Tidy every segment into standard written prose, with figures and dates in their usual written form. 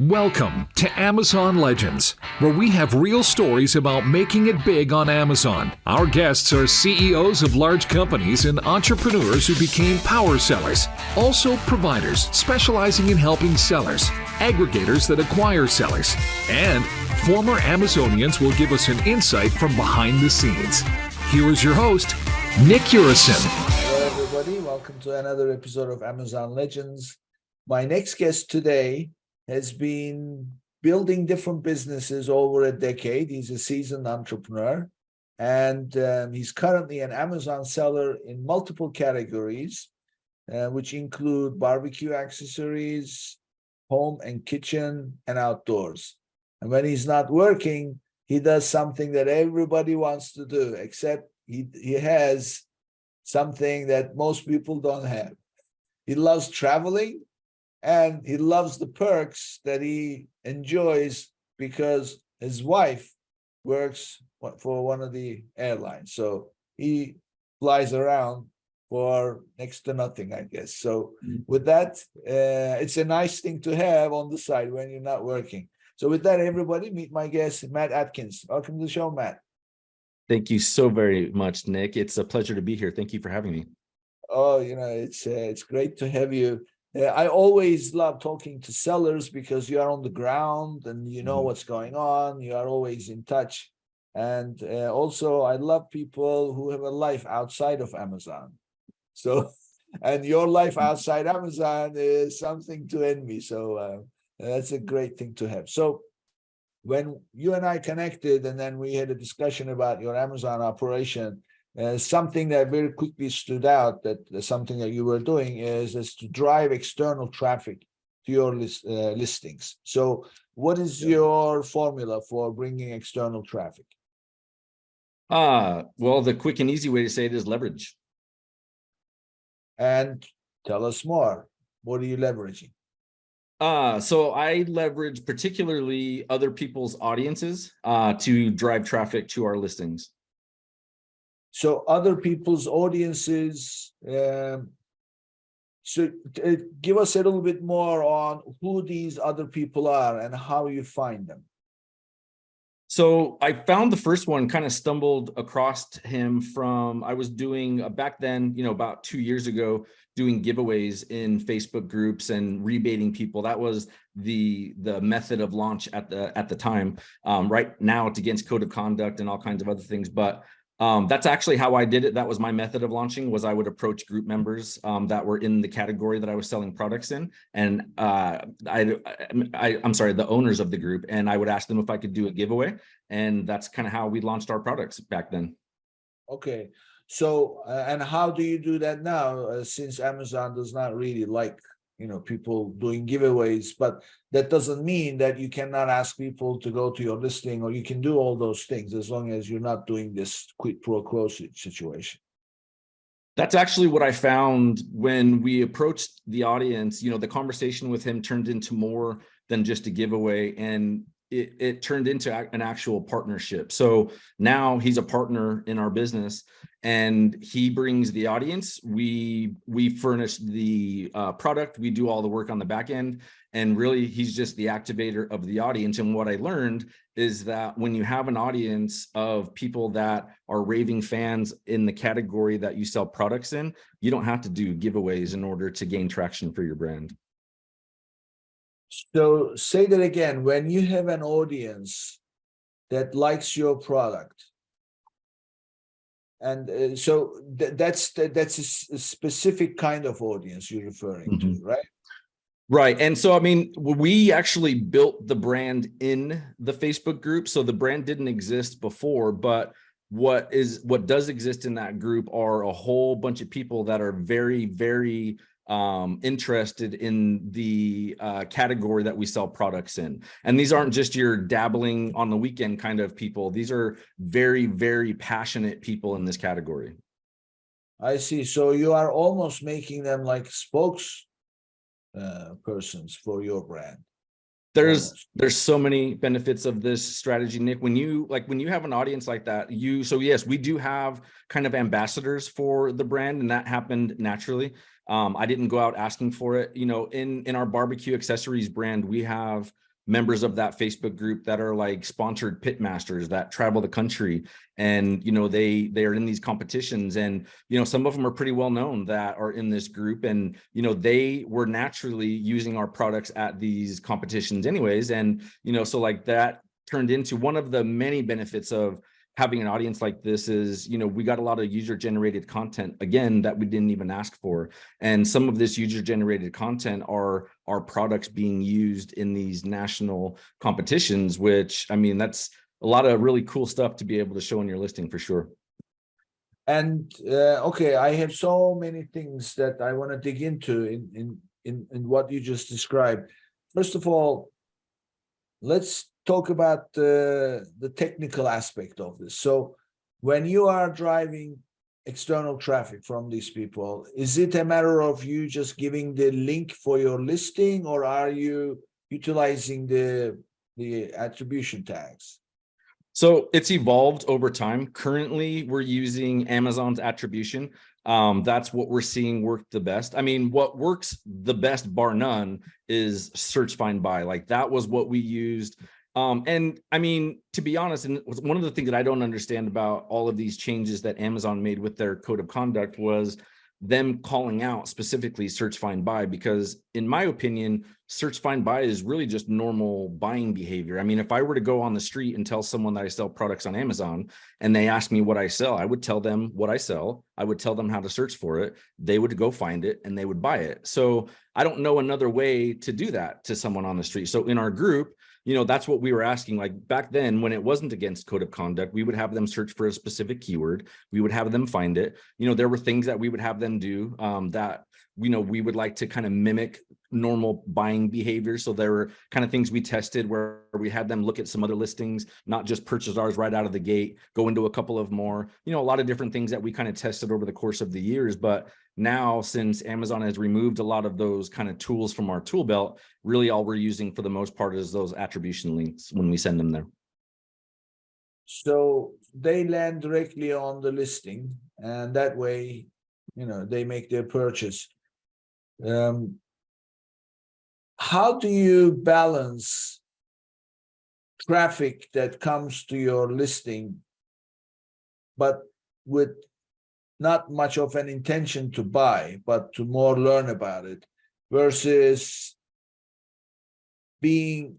Welcome to Amazon Legends, where we have real stories about making it big on Amazon. Our guests are CEOs of large companies and entrepreneurs who became power sellers, also providers specializing in helping sellers, aggregators that acquire sellers, and former Amazonians will give us an insight from behind the scenes. Here is your host, Nick Uresin. Hello, everybody. Welcome to another episode of Amazon Legends. My next guest today has been building different businesses over a decade. He's a seasoned entrepreneur, and he's currently an Amazon seller in multiple categories, which include barbecue accessories, home and kitchen, and outdoors. And when he's not working, he does something that everybody wants to do, except he has something that most people don't have. He loves traveling, and he loves the perks that he enjoys because his wife works for one of the airlines. So he flies around for next to nothing, I guess. So with that, it's a nice thing to have on the side when you're not working. So with that, everybody, meet my guest, Matt Atkins. Welcome to the show, Matt. Thank you so very much, Nick. It's a pleasure to be here. Thank you for having me. Oh, it's great to have you. I always love talking to sellers because you are on the ground and you know what's going on. You are always in touch. And also, I love people who have a life outside of Amazon. So, and your life outside Amazon is something to envy. So that's a great thing to have. So when you and I connected and then we had a discussion about your Amazon operation, something that very quickly stood out, that something that you were doing is to drive external traffic to your listings. So what is your formula for bringing external traffic? Well, the quick and easy way to say it is leverage. And tell us more. What are you leveraging? So I leverage particularly other people's audiences to drive traffic to our listings. So other people's audiences, give us a little bit more on who these other people are and how you find them. So I found the first one, kind of stumbled across him from, I was doing back then, about 2 years ago, doing giveaways in Facebook groups and rebating people. That was the method of launch at the time. Right now it's against code of conduct and all kinds of other things, but that's actually how I did it. That was my method of launching, was I would approach group members that were in the category that I was selling products in. And I'm sorry, the owners of the group. And I would ask them if I could do a giveaway. And that's kind of how we launched our products back then. Okay. So, and how do you do that now? Since Amazon does not really like, people doing giveaways, but that doesn't mean that you cannot ask people to go to your listing, or you can do all those things as long as you're not doing this quid pro quo situation. That's actually what I found when we approached the audience. The conversation with him turned into more than just a giveaway, and it turned into an actual partnership. So now he's a partner in our business, and he brings the audience. We furnish the product. We do all the work on the back end, and really he's just the activator of the audience. And what I learned is that when you have an audience of people that are raving fans in the category that you sell products in, you don't have to do giveaways in order to gain traction for your brand. So say that again. When you have an audience that likes your product, and so that's a specific kind of audience you're referring to, right? Right. And so, we actually built the brand in the Facebook group. So the brand didn't exist before, but what does exist in that group are a whole bunch of people that are very, very interested in the category that we sell products in. And these aren't just your dabbling on the weekend kind of people. These are very, very passionate people in this category. I see. So you are almost making them like spokespersons for your brand. There's so many benefits of this strategy, Nick. When you have an audience like that, so yes, we do have kind of ambassadors for the brand, and that happened naturally. I didn't go out asking for it. In our barbecue accessories brand, we have members of that Facebook group that are like sponsored pit masters that travel the country, and they are in these competitions, and some of them are pretty well known that are in this group, and they were naturally using our products at these competitions anyways, and so like that turned into one of the many benefits of having an audience like this is, we got a lot of user generated content, again, that we didn't even ask for. And some of this user generated content are our products being used in these national competitions, which, I mean, that's a lot of really cool stuff to be able to show in your listing for sure. And okay, I have so many things that I want to dig into in what you just described. First of all, let's talk about the technical aspect of this. So when you are driving external traffic from these people, is it a matter of you just giving the link for your listing, or are you utilizing the attribution tags? So it's evolved over time. Currently, we're using Amazon's attribution. That's what we're seeing work the best. I mean, what works the best, bar none, is search, find, buy. Like that was what we used. And I mean, to be honest, and one of the things that I don't understand about all of these changes that Amazon made with their code of conduct was them calling out specifically search, find, buy, because in my opinion, search, find, buy is really just normal buying behavior. I mean, if I were to go on the street and tell someone that I sell products on Amazon and they ask me what I sell, I would tell them what I sell. I would tell them how to search for it. They would go find it and they would buy it. So I don't know another way to do that to someone on the street. So in our group, that's what we were asking. Like back then, when it wasn't against code of conduct, we would have them search for a specific keyword. We would have them find it. There were things that we would have them do that, we would like to kind of mimic normal buying behavior. So there were kind of things we tested where we had them look at some other listings, not just purchase ours right out of the gate, go into a couple of more, a lot of different things that we kind of tested over the course of the years. But now, since Amazon has removed a lot of those kind of tools from our tool belt, really all we're using for the most part is those attribution links when we send them there. So they land directly on the listing, and that way, they make their purchase. How do you balance traffic that comes to your listing, but with not much of an intention to buy, but to more learn about it, versus being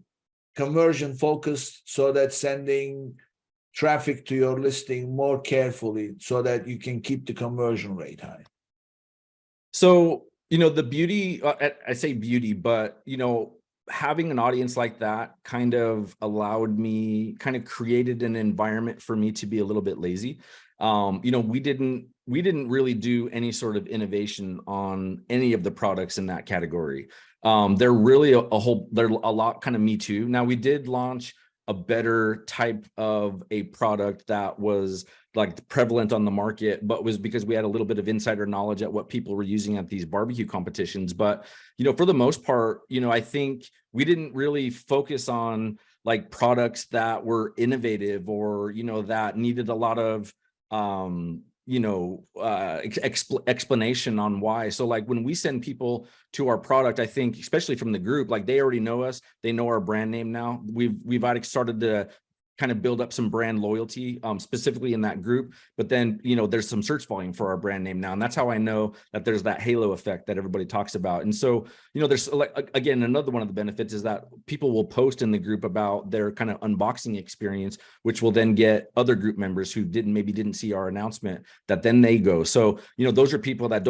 conversion focused, so that sending traffic to your listing more carefully so that you can keep the conversion rate high? So, the beauty, I say beauty, but, having an audience like that kind of created an environment for me to be a little bit lazy. We didn't really do any sort of innovation on any of the products in that category. They're really they're a lot kind of me too. Now, we did launch a better type of a product that was like prevalent on the market, but was because we had a little bit of insider knowledge at what people were using at these barbecue competitions. But, for the most part, I think we didn't really focus on like products that were innovative or, that needed a lot of, explanation on why. So like when we send people to our product, I think especially from the group, like they already know us, they know our brand name now. We've already started to kind of build up some brand loyalty, specifically in that group. But then, there's some search volume for our brand name now. And that's how I know that there's that halo effect that everybody talks about. And so, there's like, again, another one of the benefits is that people will post in the group about their kind of unboxing experience, which will then get other group members who maybe didn't see our announcement, that then they go. So, those are people that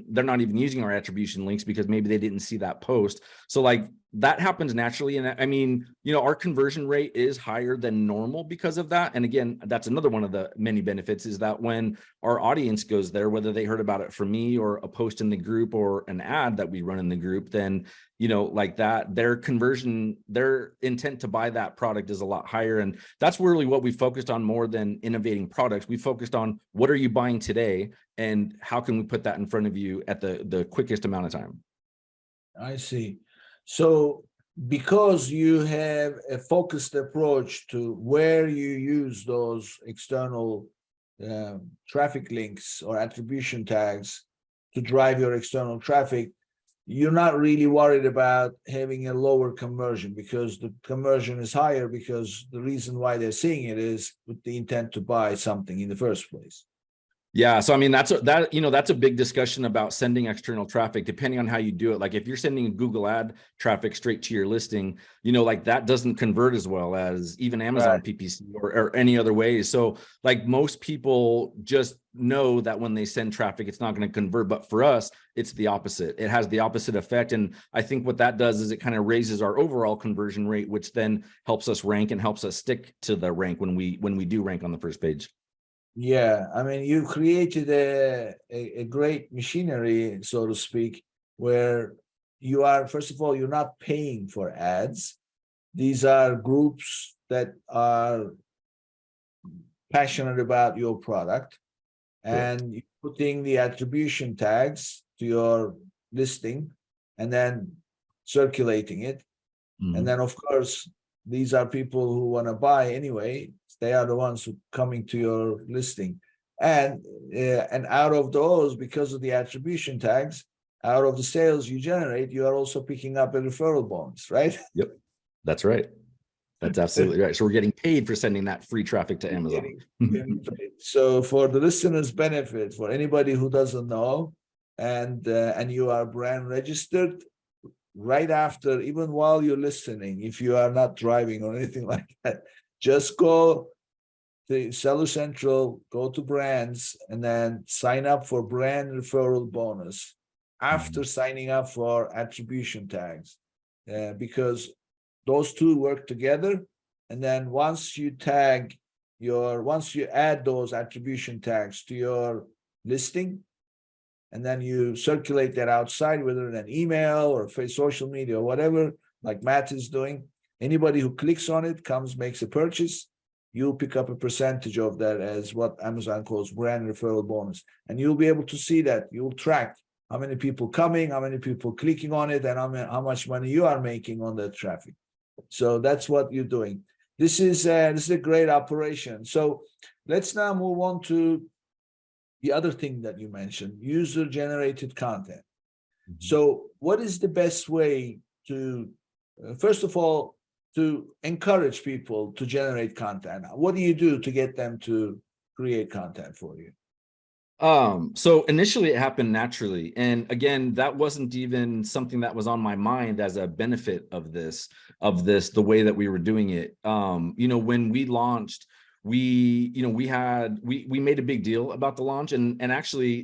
they're not even using our attribution links because maybe they didn't see that post. So like, that happens naturally. And I mean, our conversion rate is higher than normal because of that. And again, that's another one of the many benefits, is that when our audience goes there, whether they heard about it from me or a post in the group or an ad that we run in the group, then, like that, their conversion, their intent to buy that product is a lot higher. And that's really what we focused on more than innovating products. We focused on what are you buying today and how can we put that in front of you at the quickest amount of time. I see. So because you have a focused approach to where you use those external traffic links or attribution tags to drive your external traffic, you're not really worried about having a lower conversion, because the conversion is higher because the reason why they're seeing it is with the intent to buy something in the first place. Yeah. So, I mean, that's a big discussion about sending external traffic, depending on how you do it. Like if you're sending Google ad traffic straight to your listing, like that doesn't convert as well as even Amazon PPC or any other way. So like most people just know that when they send traffic, it's not going to convert. But for us, it's the opposite. It has the opposite effect. And I think what that does is it kind of raises our overall conversion rate, which then helps us rank and helps us stick to the rank when we do rank on the first page. Yeah, I mean, you created a great machinery, so to speak, where you are, first of all, you're not paying for ads. These are groups that are passionate about your product, and you're putting the attribution tags to your listing and then circulating it. Mm-hmm. And then, of course, these are people who want to buy anyway. They are the ones who coming to your listing, and out of those, because of the attribution tags, out of the sales you generate, you are also picking up a referral bonus, right? Yep, that's right. That's absolutely right. So we're getting paid for sending that free traffic to Amazon. So for the listeners' benefit, for anybody who doesn't know, and you are brand registered, right after, even while you're listening, if you are not driving or anything like that, just go to Seller Central, go to brands, and then sign up for brand referral bonus after signing up for attribution tags, because those two work together. And then once you add those attribution tags to your listing, and then you circulate that outside, whether in an email or social media or whatever, like Matt is doing, anybody who clicks on it makes a purchase, you'll pick up a percentage of that as what Amazon calls brand referral bonus. And you'll be able to see that. You'll track how many people coming, how many people clicking on it, and how much money you are making on that traffic. So that's what you're doing. This is a great operation. So let's now move on to the other thing that you mentioned, user-generated content. So what is the best way to, first of all, to encourage people to generate content? What do you do to get them to create content for you? So initially it happened naturally. And again, that wasn't even something that was on my mind as a benefit of this, the way that we were doing it. When we launched, we made a big deal about the launch, and actually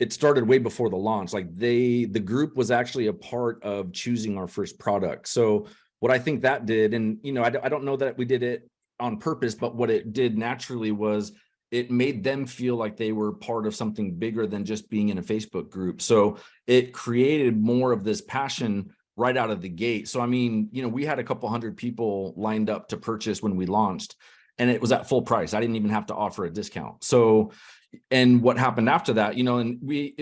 it started way before the launch. Like the group was actually a part of choosing our first product. So what I think that did, and I don't know that we did it on purpose, but what it did naturally was it made them feel like they were part of something bigger than just being in a Facebook group. So it created more of this passion right out of the gate. So, I mean, we had a couple hundred people lined up to purchase when we launched, and it was at full price. I didn't even have to offer a discount. So, and what happened after that, and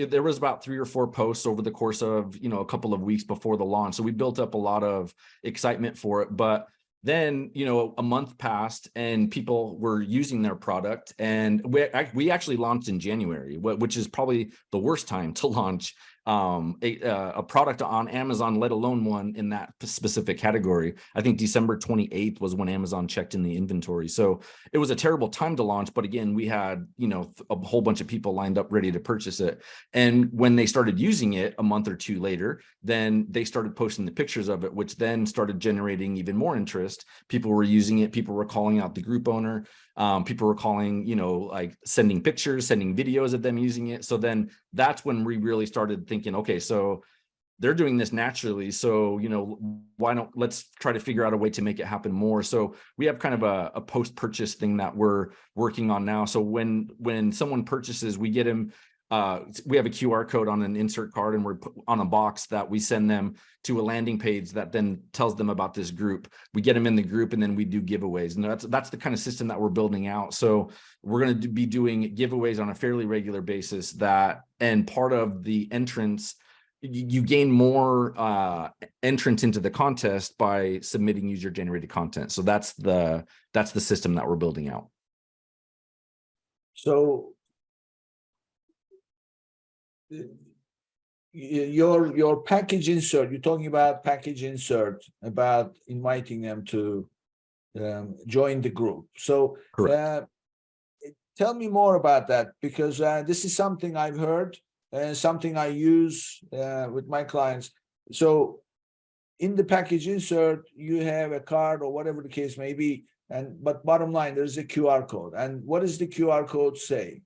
there was about 3 or 4 posts over the course of, a couple of weeks before the launch. So we built up a lot of excitement for it. But then, a month passed and people were using their product, and we actually launched in January, which is probably the worst time to launch a product on Amazon, let alone one in that specific category. I think December 28th was when Amazon checked in the inventory. So it was a terrible time to launch. But again, we had, a whole bunch of people lined up ready to purchase it. And when they started using it a month or 2 later, then they started posting the pictures of it, which then started generating even more interest. People were using it. People were calling out the group owner. People were calling, like sending pictures, sending videos of them using it. So then that's when we really started thinking, okay, so they're doing this naturally. So, why don't, let's try to figure out a way to make it happen more. So we have kind of a post-purchase thing that we're working on now. So when someone purchases, we get them, we have a QR code on an insert card, and we're on a box that we send them to a landing page that then tells them about this group. We get them in the group, and then we do giveaways. And that's the kind of system that we're building out. So we're going to be doing giveaways on a fairly regular basis, and part of the entrance, you gain more entrance into the contest by submitting user-generated content. So that's the system that we're building out. So your package insert, you're talking about package insert, about inviting them to join the group. So Correct. tell me more about that, because this is something I've heard and something I use with my clients. So in the package insert, you have a card or whatever the case may be, but bottom line, there's a QR code. And what does the QR code say?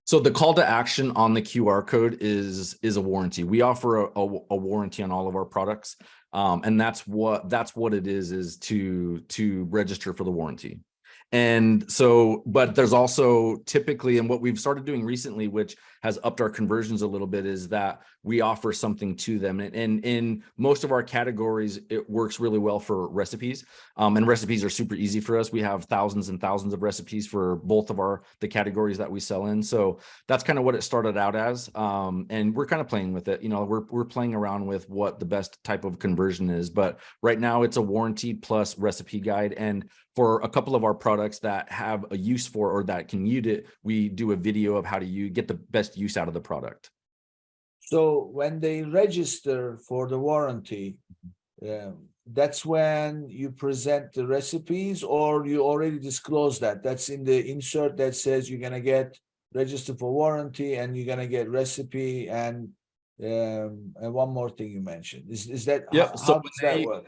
So the call to action on the QR code is a warranty. We offer a warranty on all of our products, and that's what it is to register for the warranty. And so, but there's also typically, and what we've started doing recently, which has upped our conversions a little bit, is that we offer something to them. And in most of our categories, it works really well for recipes. And recipes are super easy for us. We have thousands and thousands of recipes for both of the categories that we sell in. So that's kind of what it started out as. And we're kind of playing with it. You know, we're playing around with what the best type of conversion is. But right now it's a warranty plus recipe guide. And for a couple of our products that have a use for, or that can use it, we do a video of how to get the best use out of the product. So when they register for the warranty, that's when you present the recipes, or you already disclose that? That's in the insert that says you're gonna get register for warranty and you're gonna get recipe and one more thing you mentioned. Is that Yep. how does that work?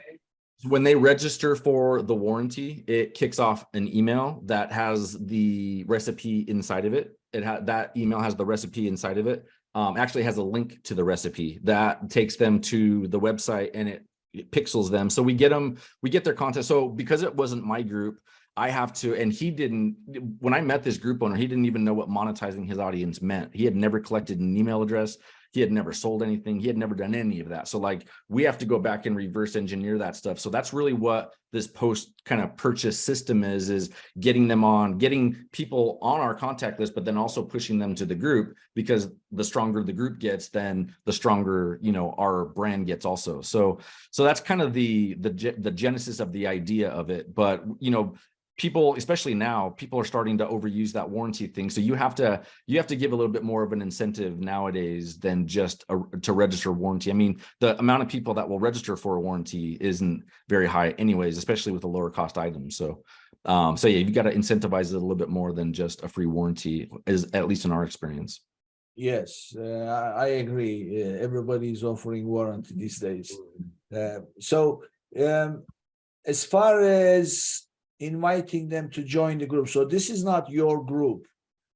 When they register for the warranty, it kicks off an email that has the recipe inside of it. That email has the recipe inside of it. Actually has a link to the recipe that takes them to the website, and it pixels them. So we get their content. So because it wasn't my group, I have to, and when I met this group owner, he didn't even know what monetizing his audience meant. He had never collected an email address. He had never sold anything. He had never done any of that. So like, we have to go back and reverse engineer that stuff. So that's really what this post kind of purchase system is getting people on our contact list, but then also pushing them to the group, because the stronger the group gets, then the stronger, our brand gets also. So that's kind of the genesis of the idea of it. But, people, especially now, people are starting to overuse that warranty thing. So you have to give a little bit more of an incentive nowadays than just to register warranty. I mean, the amount of people that will register for a warranty isn't very high anyways, especially with a lower cost item. So yeah, you've got to incentivize it a little bit more than just a free warranty, is at least in our experience. Yes, I agree. Everybody's offering warranty these days. So as far as inviting them to join the group, so this is not your group,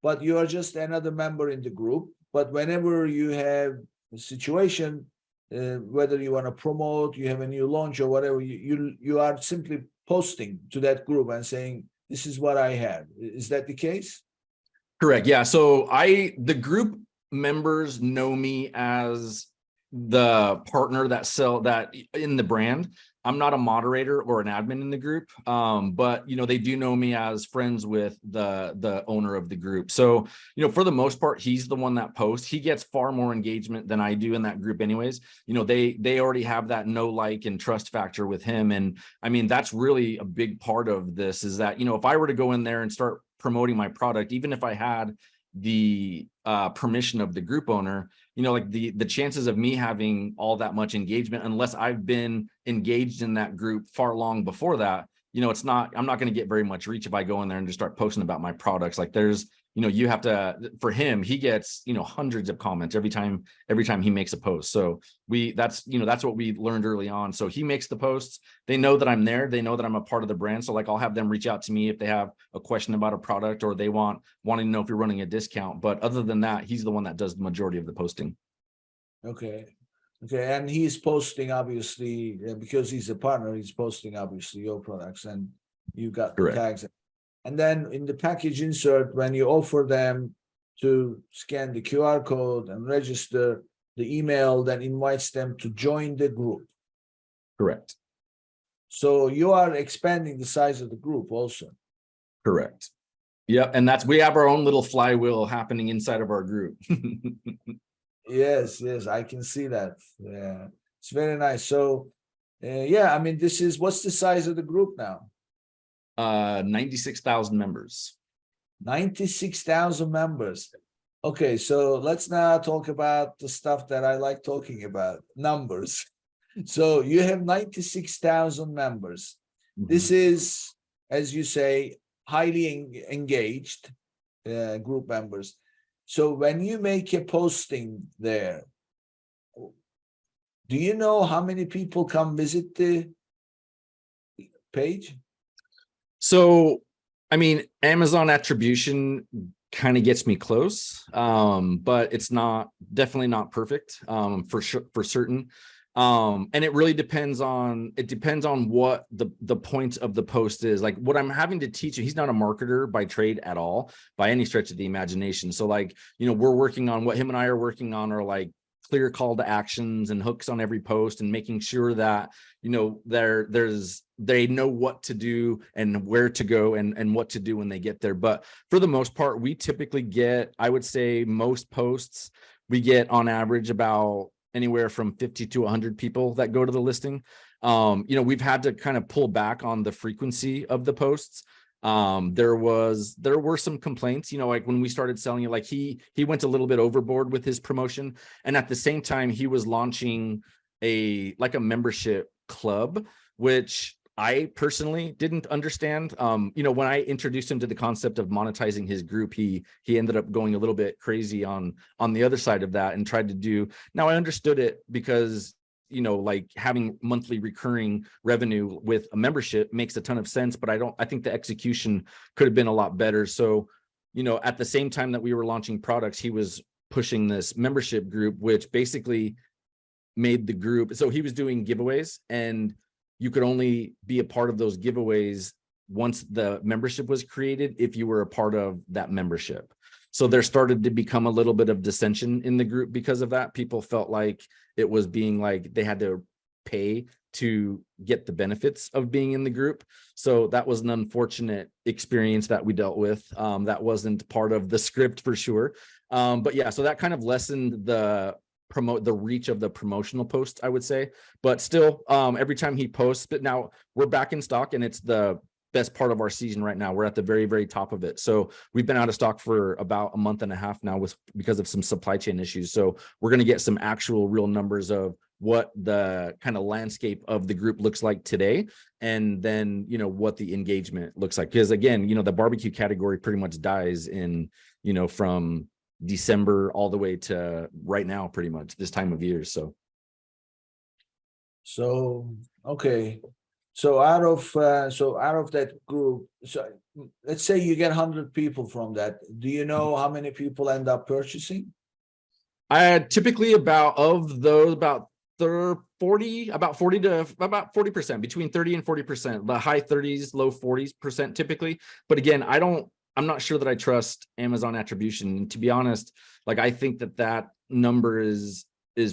but you are just another member in the group. But whenever you have a situation, whether you want to promote, you have a new launch or whatever, you are simply posting to that group and saying, this is what I have. Is that the case? Correct. Yeah. So the group members know me as the partner that in the brand. I'm not a moderator or an admin in the group, but they do know me as friends with the owner of the group. So for the most part, he's the one that posts. He gets far more engagement than I do in that group, anyways. They already have that know, like, and trust factor with him, and I mean that's really a big part of this. Is that if I were to go in there and start promoting my product, even if I had the permission of the group owner, like the chances of me having all that much engagement, unless I've been engaged in that group far long before that, I'm not going to get very much reach if I go in there and just start posting about my products. Like there's, you have to, for him, he gets, hundreds of comments every time he makes a post. So that's what we learned early on. So he makes the posts. They know that I'm there. They know that I'm a part of the brand. So like, I'll have them reach out to me if they have a question about a product, or they wanting to know if you're running a discount. But other than that, he's the one that does the majority of the posting. Okay. And he's posting, obviously, because he's a partner, he's posting obviously your products, and you got the tags. And then in the package insert, when you offer them to scan the QR code and register, the email then invites them to join the group. Correct. So you are expanding the size of the group also. Correct. Yep. And we have our own little flywheel happening inside of our group. Yes, I can see that. Yeah, it's very nice. So yeah, I mean, what's the size of the group now? 96,000 members. 96,000 members. Okay, so let's now talk about the stuff that I like talking about, numbers. So you have 96,000 members. This is, as you say, highly engaged group members. So when you make a posting there, do you know how many people come visit the page? So, I mean, Amazon attribution kind of gets me close, but it's definitely not perfect, for sure, for certain. And it really depends on what the point of the post is. Like what I'm having to teach you, he's not a marketer by trade at all, by any stretch of the imagination. So like, we're working on what him and I are working on are like clear call to actions and hooks on every post, and making sure that they know what to do and where to go and what to do when they get there. But for the most part, we typically get, I would say most posts, we get on average about anywhere from 50 to 100 people that go to the listing. We've had to kind of pull back on the frequency of the posts. There were some complaints, like when we started selling it, like he went a little bit overboard with his promotion. And at the same time, he was launching a membership club, which I personally didn't understand. When I introduced him to the concept of monetizing his group, he ended up going a little bit crazy on the other side of that and tried to do. Now I understood it because like having monthly recurring revenue with a membership makes a ton of sense, but I think the execution could have been a lot better. So, at the same time that we were launching products, he was pushing this membership group, which basically made the group. So he was doing giveaways, and you could only be a part of those giveaways once the membership was created, if you were a part of that membership. So there started to become a little bit of dissension in the group because of that. People felt like it was being like they had to pay to get the benefits of being in the group. So that was an unfortunate experience that we dealt with. That wasn't part of the script for sure. But yeah, so that kind of lessened the reach of the promotional post, I would say. But still, every time he posts, but now we're back in stock, and it's the best part of our season right now. We're at the very, very top of it. So we've been out of stock for about a month and a half now because of some supply chain issues. So we're going to get some actual real numbers of what the kind of landscape of the group looks like today, and then what the engagement looks like. Because again, the barbecue category pretty much dies in from December all the way to right now, pretty much this time of year. So Okay. So out of that group, so let's say you get 100 people from that. Do you know how many people end up purchasing? I typically about 40% between 30 and 40%, the high 30s, low 40% typically. But again, I'm not sure that I trust Amazon attribution. And to be honest, like I think that number is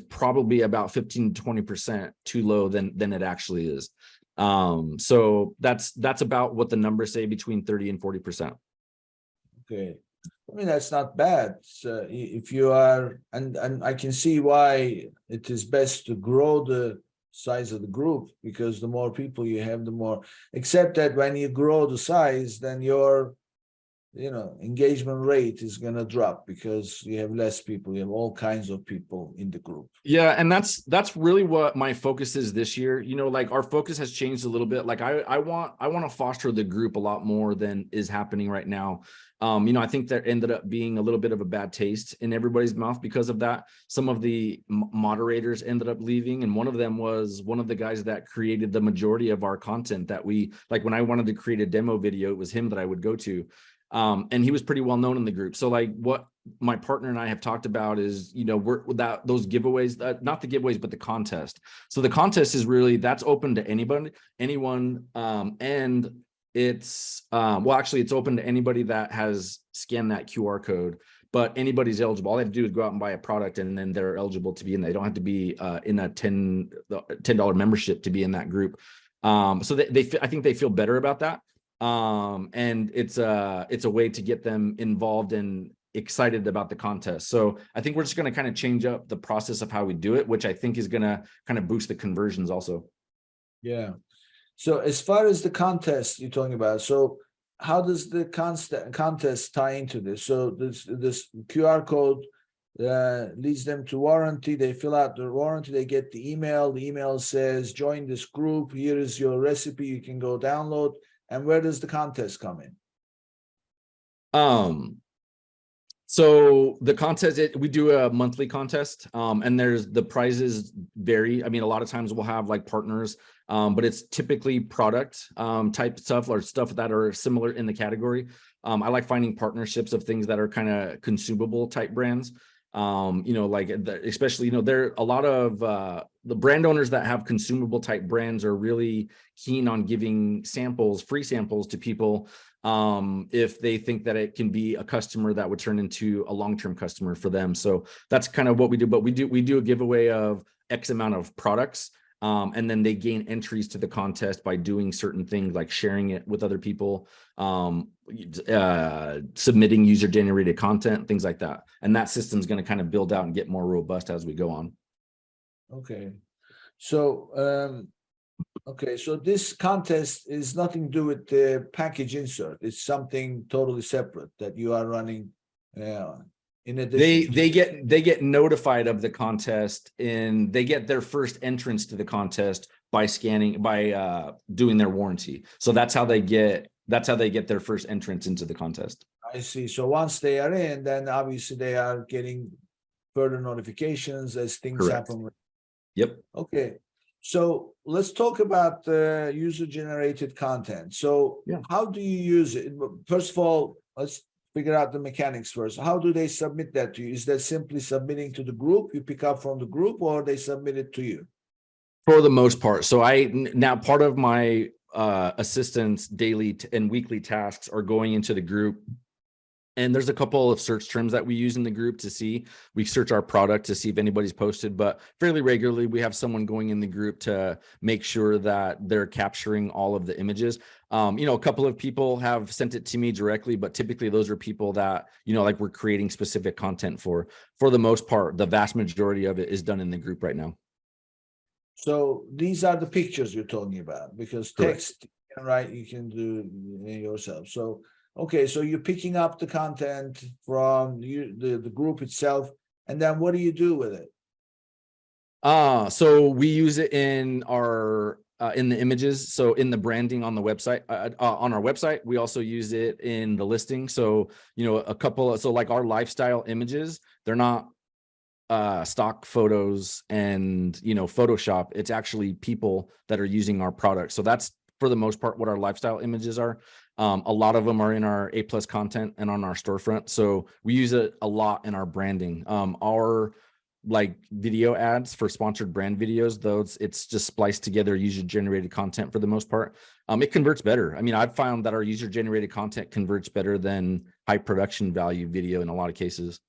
probably about 15 to 20% too low than it actually is. So that's about what the numbers say, between 30 and 40%. Okay. I mean, that's not bad. So if you are, and I can see why it is best to grow the size of the group, because the more people you have, the more, except that when you grow the size, then your engagement rate is going to drop because you have less people. You have all kinds of people in the group. Yeah, and that's really what my focus is this year. Like our focus has changed a little bit. Like I want to foster the group a lot more than is happening right now. I think there ended up being a little bit of a bad taste in everybody's mouth because of that. Some of the moderators ended up leaving, and one of them was one of the guys that created the majority of our content that we like. When I wanted to create a demo video, it was him that I would go to. And he was pretty well known in the group. So like what my partner and I have talked about is, we're without those giveaways, not the giveaways, but the contest. So the contest is really, that's open to anyone. And it's, actually it's open to anybody that has scanned that QR code, but anybody's eligible. All they have to do is go out and buy a product, and then they're eligible to be in. They don't have to be in a $10 membership to be in that group. So I think they feel better about that. And it's a way to get them involved and excited about the contest. So I think we're just going to kind of change up the process of how we do it, which I think is going to kind of boost the conversions also. Yeah. So as far as the contest you're talking about, so how does the contest tie into this? So this QR code leads them to warranty. They fill out the warranty. They get the email. The email says, join this group. Here is your recipe. You can go download. And where does the contest come in? So the contest, we do a monthly contest, and the prizes vary. I mean, a lot of times we'll have like partners, but it's typically product type stuff or stuff that are similar in the category. I like finding partnerships of things that are kind of consumable type brands. Like especially, there are a lot of the brand owners that have consumable type brands are really keen on giving free samples to people if they think that it can be a customer that would turn into a long-term customer for them. So that's kind of what we do. But we do a giveaway of X amount of products. And then they gain entries to the contest by doing certain things like sharing it with other people, submitting user-generated content, things like that. And that system is going to kind of build out and get more robust as we go on. Okay. So, so this contest is nothing to do with the package insert. It's something totally separate that you are running in addition. They get notified of the contest, and they get their first entrance to the contest by doing their warranty. So that's how they get their first entrance into the contest. I see. So once they are in, then obviously they are getting further notifications as things Correct. happen. Yep. Okay. So let's talk about the user-generated content. So how do you use it? First of all, let's figure out the mechanics first. How do they submit that to you? Is that simply submitting to the group? You pick up from the group, or they submit it to you? For the most part. So now part of my assistants' daily and weekly tasks are going into the group. And there's a couple of search terms that we use in the group to see. We search our product to see if anybody's posted, but fairly regularly we have someone going in the group to make sure that they're capturing all of the images. A couple of people have sent it to me directly, but typically those are people that, like we're creating specific content for. For the most part, the vast majority of it is done in the group right now. So these are the pictures you're talking about, because text, right, you can do yourself. So okay, so you're picking up the content from the group itself, and then what do you do with it? So we use it in our in the images. So in the branding on the website, on our website, we also use it in the listing. So like our lifestyle images, they're not stock photos and Photoshop. It's actually people that are using our product. So that's for the most part what our lifestyle images are. A lot of them are in our A+ content and on our storefront. So we use it a lot in our branding. Our like video ads for sponsored brand videos, it's just spliced together user-generated content for the most part. It converts better. I mean, I've found that our user-generated content converts better than high production value video in a lot of cases.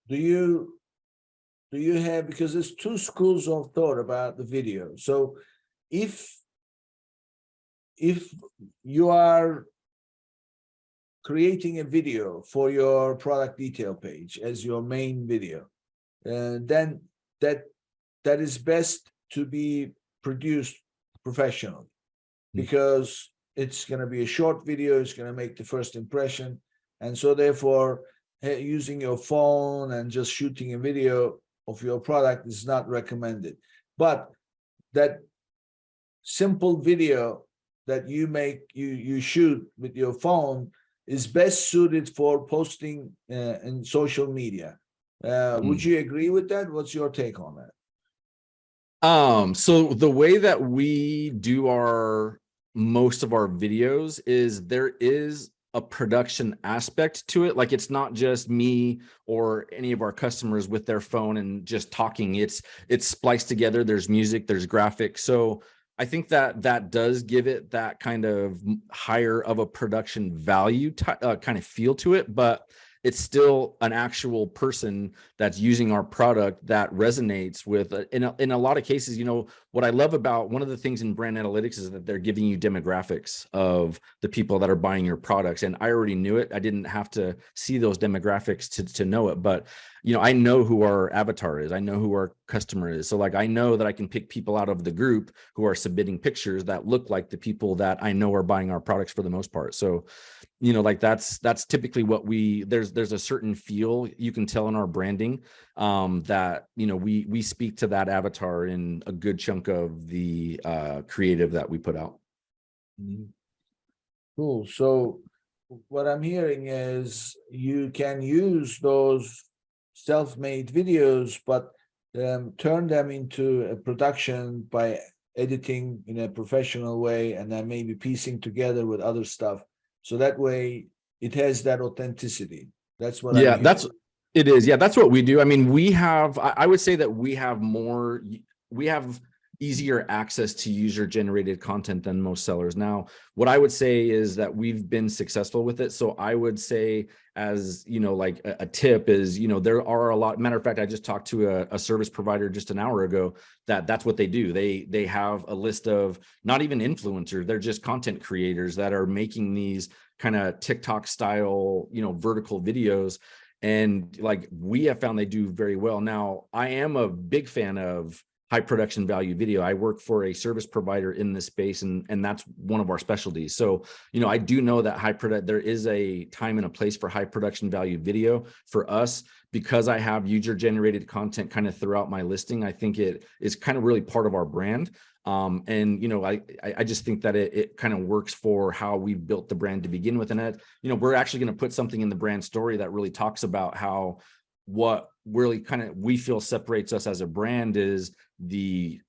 Do you have, because there's two schools of thought about the video. So if you are creating a video for your product detail page as your main video, then that is best to be produced professionally, because it's going to be a short video. It's going to make the first impression. And so therefore, using your phone and just shooting a video of your product is not recommended. But that simple video that you shoot with your phone is best suited for posting in social media. Would you agree with that? What's your take on that? So the way that we do most of our videos is there is a production aspect to it. Like, it's not just me or any of our customers with their phone and just talking. It's spliced together. There's music, there's graphics. So I think that does give it that kind of higher of a production value kind of feel to it, but it's still an actual person that's using our product that resonates with in a lot of cases. what I love about one of the things in brand analytics is that they're giving you demographics of the people that are buying your products. And I already knew it. I didn't have to see those demographics to know it, but I know who our avatar is. I know who our customer is. So like, I know that I can pick people out of the group who are submitting pictures that look like the people that I know are buying our products for the most part. So, like that's typically what there's a certain feel you can tell in our branding that, we speak to that avatar in a good chunk of the creative that we put out. Cool. So what I'm hearing is you can use those self-made videos, but turn them into a production by editing in a professional way, and then maybe piecing together with other stuff. So that way it has that authenticity. That's what I'm hearing. It is. Yeah, that's what we do. I mean, I would say that we have easier access to user generated content than most sellers. Now, what I would say is that we've been successful with it. So I would say, as like a tip is, there are a lot. Matter of fact, I just talked to a service provider just an hour ago that's what they do. They have a list of not even influencers, they're just content creators that are making these kind of TikTok style, vertical videos. And like, we have found they do very well. Now, I am a big fan of high production value video. I work for a service provider in this space, and that's one of our specialties. So, I do know that there is a time and a place for high production value video. For us, because I have user generated content kind of throughout my listing, I think it is kind of really part of our brand. I just think that it kind of works for how we built the brand to begin with. And we're actually going to put something in the brand story that really talks about how what really kind of we feel separates us as a brand is the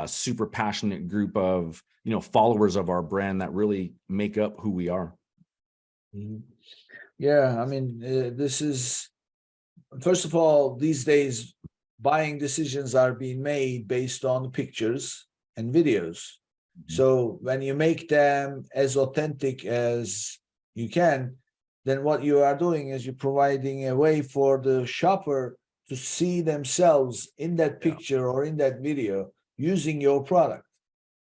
super passionate group of followers of our brand that really make up who we are. Yeah, I mean, this is, first of all, these days buying decisions are being made based on pictures and videos. So when you make them as authentic as you can, then what you are doing is you're providing a way for the shopper to see themselves in that picture or in that video using your product.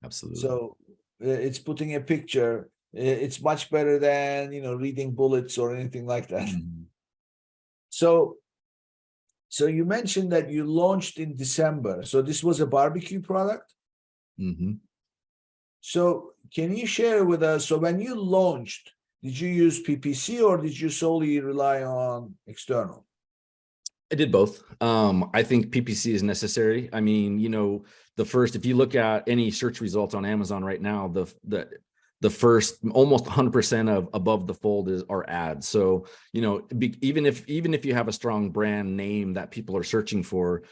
Absolutely. So it's putting a picture. It's much better than reading bullets or anything like that. So you mentioned that you launched in December. So this was a barbecue product. So can you share with us, so when you launched, did you use PPC or did you solely rely on external? I did both. I think PPC is necessary. I mean, if you look at any search results on Amazon right now, the first almost 100% of above the fold are ads. So, even if you have a strong brand name that people are searching for,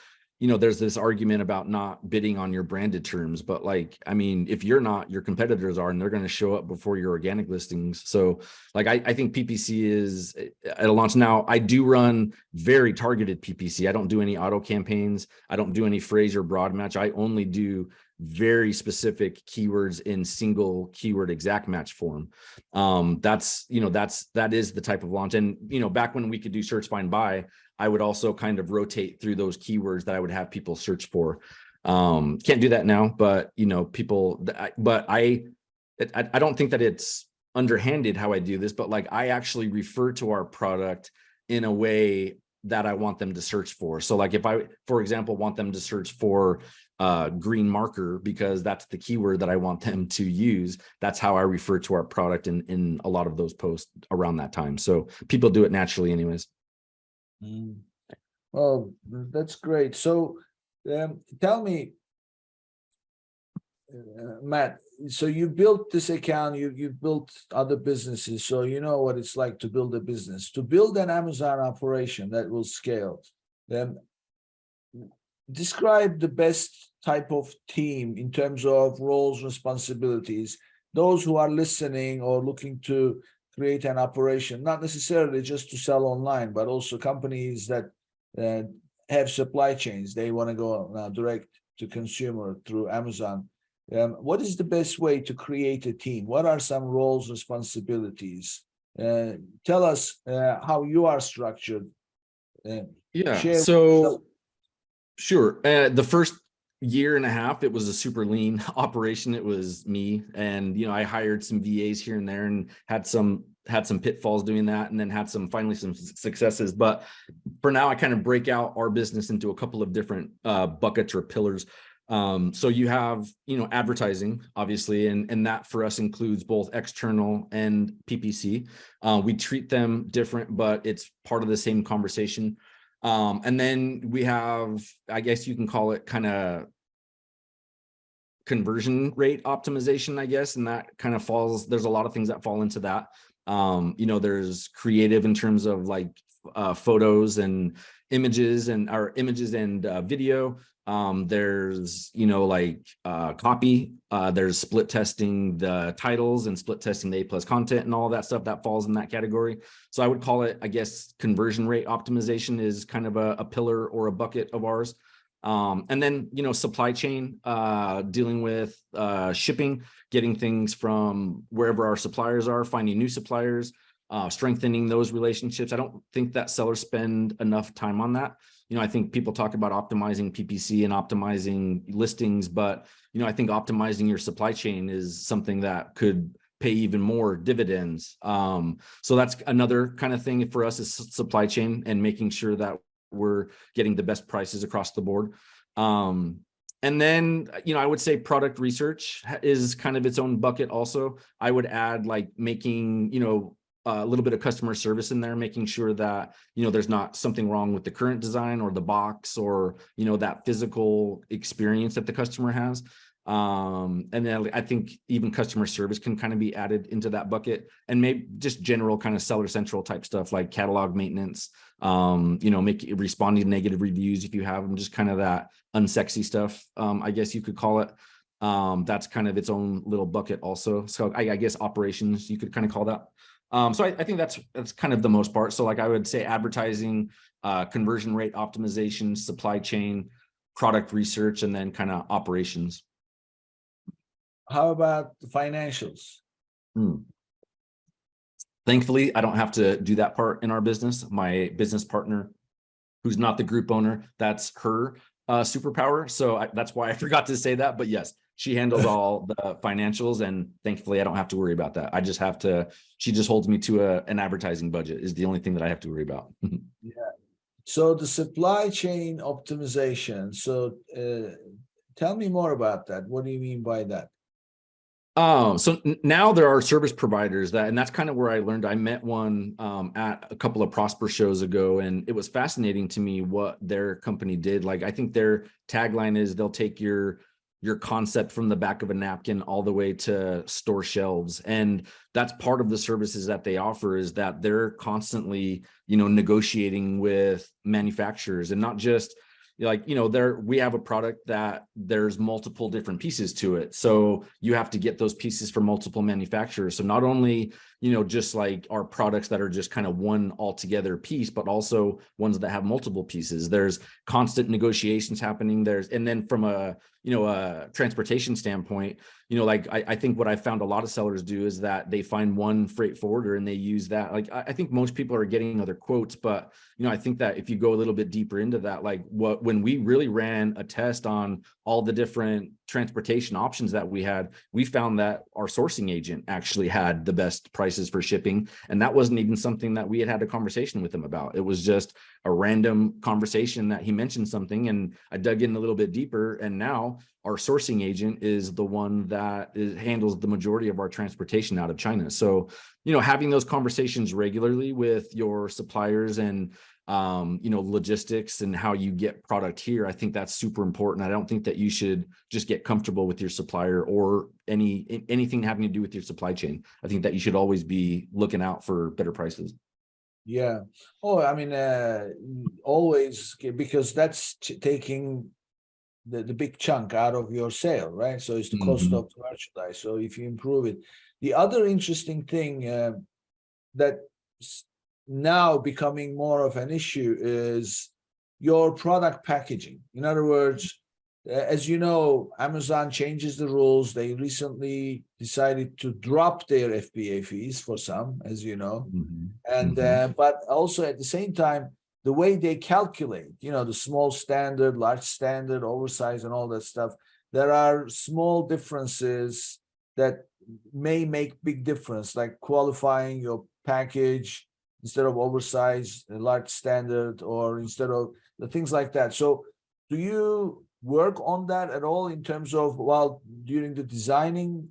there's this argument about not bidding on your branded terms, but like, I mean, if you're not, your competitors are, and they're going to show up before your organic listings. So like, I think PPC is at a launch. Now, I do run very targeted PPC. I don't do any auto campaigns. I don't do any phrase or broad match. I only do very specific keywords in single keyword exact match form. That is the type of launch. And, back when we could do search, find, buy, I would also kind of rotate through those keywords that I would have people search for. Can't do that now, but I don't think that it's underhanded how I do this, but like, I actually refer to our product in a way that I want them to search for. So like, if I, for example, want them to search for green marker, because that's the keyword that I want them to use, that's how I refer to our product in a lot of those posts around that time. So people do it naturally anyways. Well, that's great. So tell me, Matt, so you built this account, you built other businesses, so you know what it's like to build a business, to build an Amazon operation that will scale. Describe the best type of team in terms of roles, responsibilities, those who are listening or looking to create an operation, not necessarily just to sell online, but also companies that have supply chains. They want to go direct to consumer through Amazon. What is the best way to create a team? What are some roles, responsibilities? Tell us how you are structured. Sure. The first, year and a half, it was a super lean operation. It was me, and I hired some VAs here and there, and had some pitfalls doing that, and then had finally some successes. But for now, I kind of break out our business into a couple of different buckets or pillars. So you have advertising, obviously, and that for us includes both external and PPC. We treat them different, but it's part of the same conversation. And then we have, I guess you can call it kind of conversion rate optimization, I guess, and that kind of falls, there's a lot of things that fall into that. There's creative in terms of like photos and images and video. There's copy, there's split testing the titles and split testing the A+ content and all that stuff that falls in that category. So I would call it, I guess, conversion rate optimization is kind of a pillar or a bucket of ours. And then supply chain, dealing with shipping, getting things from wherever our suppliers are, finding new suppliers, strengthening those relationships. I don't think that sellers spend enough time on that. I think people talk about optimizing PPC and optimizing listings, but I think optimizing your supply chain is something that could pay even more dividends. So that's another kind of thing for us, is supply chain and making sure that we're getting the best prices across the board. And then, I would say product research is kind of its own bucket also. I would add like making, a little bit of customer service in there, making sure that, there's not something wrong with the current design or the box or, that physical experience that the customer has. And then I think even customer service can kind of be added into that bucket, and maybe just general kind of seller central type stuff like catalog maintenance, responding to negative reviews if you have them, just kind of that unsexy stuff, I guess you could call it. That's kind of its own little bucket also. So I guess operations, you could kind of call that. So I think that's kind of the most part. So like I would say advertising, conversion rate optimization, supply chain, product research, and then kind of operations. How about the financials? Thankfully, I don't have to do that part in our business. My business partner, who's not the group owner, that's her superpower. So that's why I forgot to say that. But yes, she handles all the financials, and thankfully I don't have to worry about that. She just holds me to an advertising budget is the only thing that I have to worry about. Yeah. So the supply chain optimization. So tell me more about that. What do you mean by that? So now there are service providers and that's kind of where I learned. I met one at a couple of Prosper shows ago, and it was fascinating to me what their company did. Like, I think their tagline is they'll take your concept from the back of a napkin all the way to store shelves. And that's part of the services that they offer, is that they're constantly, negotiating with manufacturers, and not just we have a product that there's multiple different pieces to it. So you have to get those pieces from multiple manufacturers. So not only, just like our products that are just kind of one altogether piece, but also ones that have multiple pieces. There's constant negotiations happening. And then from a transportation standpoint, I think what I found a lot of sellers do is that they find one freight forwarder and they use that. Like, I think most people are getting other quotes, but I think that if you go a little bit deeper into that, when we really ran a test on all the different transportation options that we had, we found that our sourcing agent actually had the best prices for shipping. And that wasn't even something that we had a conversation with him about. It was just a random conversation that he mentioned something, and I dug in a little bit deeper. And now our sourcing agent is the one that handles the majority of our transportation out of China. So, having those conversations regularly with your suppliers and, logistics and how you get product here, I think that's super important. I don't think that you should just get comfortable with your supplier or anything having to do with your supply chain. I think that you should always be looking out for better prices. Yeah. Oh, I mean, always, because that's taking the big chunk out of your sale, right? So it's the cost of the merchandise. So if you improve it, the other interesting thing that's now becoming more of an issue is your product packaging. In other words, as you know, Amazon changes the rules. They recently decided to drop their FBA fees for some, as you know, and but also at the same time, the way they calculate, the small standard, large standard, oversized, and all that stuff, there are small differences that may make big difference, like qualifying your package instead of oversized, large standard, or instead of the things like that. So do you work on that at all in terms of, well, during the designing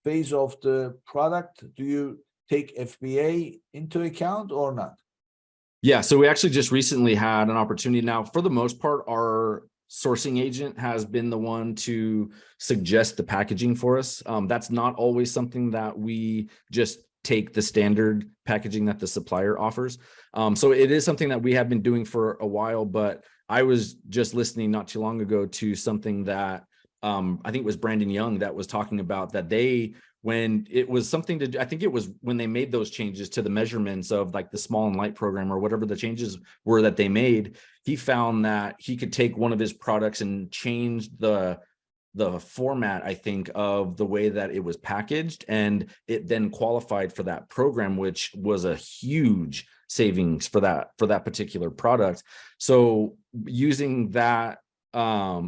phase of the product, do you take FBA into account or not? Yeah, so we actually just recently had an opportunity. Now, for the most part, our sourcing agent has been the one to suggest the packaging for us. That's not always something that we just take the standard packaging that the supplier offers. So it is something that we have been doing for a while, but I was just listening not too long ago to something that I think it was Brandon Young that was talking about that when it was something to do, I think it was when they made those changes to the measurements of like the small and light program or whatever the changes were that they made, he found that he could take one of his products and change the format, I think, of the way that it was packaged, and it then qualified for that program, which was a huge savings for that particular product. So using that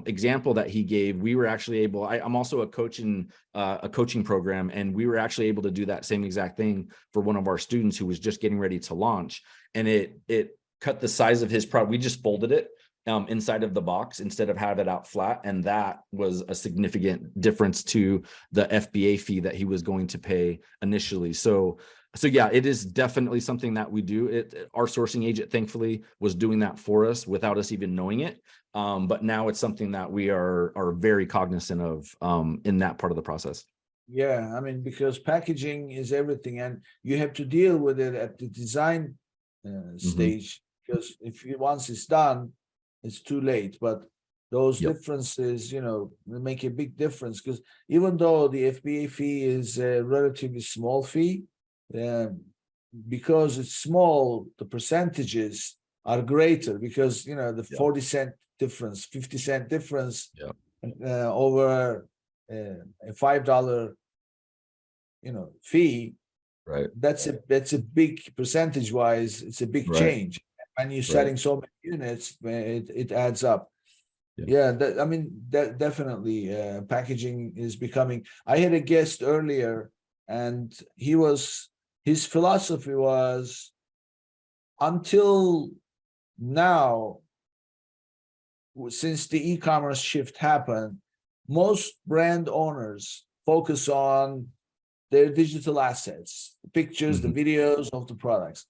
example that he gave, we were actually able, I'm also a coaching program, and we were actually able to do that same exact thing for one of our students who was just getting ready to launch, and it cut the size of his product. We just folded it inside of the box instead of have it out flat, and that was a significant difference to the FBA fee that he was going to pay initially. So yeah, it is definitely something that we do. Our sourcing agent, thankfully, was doing that for us without us even knowing it. But now it's something that we are very cognizant of in that part of the process. Yeah, I mean, because packaging is everything, and you have to deal with it at the design stage, because once it's done, it's too late. But those differences, make a big difference, because even though the FBA fee is a relatively small fee, because it's small, the percentages are greater, because the 40-cent difference, 50-cent difference over a $5 fee, right? That's a big percentage wise, it's a big change. When you're selling so many units, it adds up. That definitely packaging is becoming. I had a guest earlier, and his philosophy was, until now, since the e-commerce shift happened, most brand owners focus on their digital assets, the pictures, the videos of the products,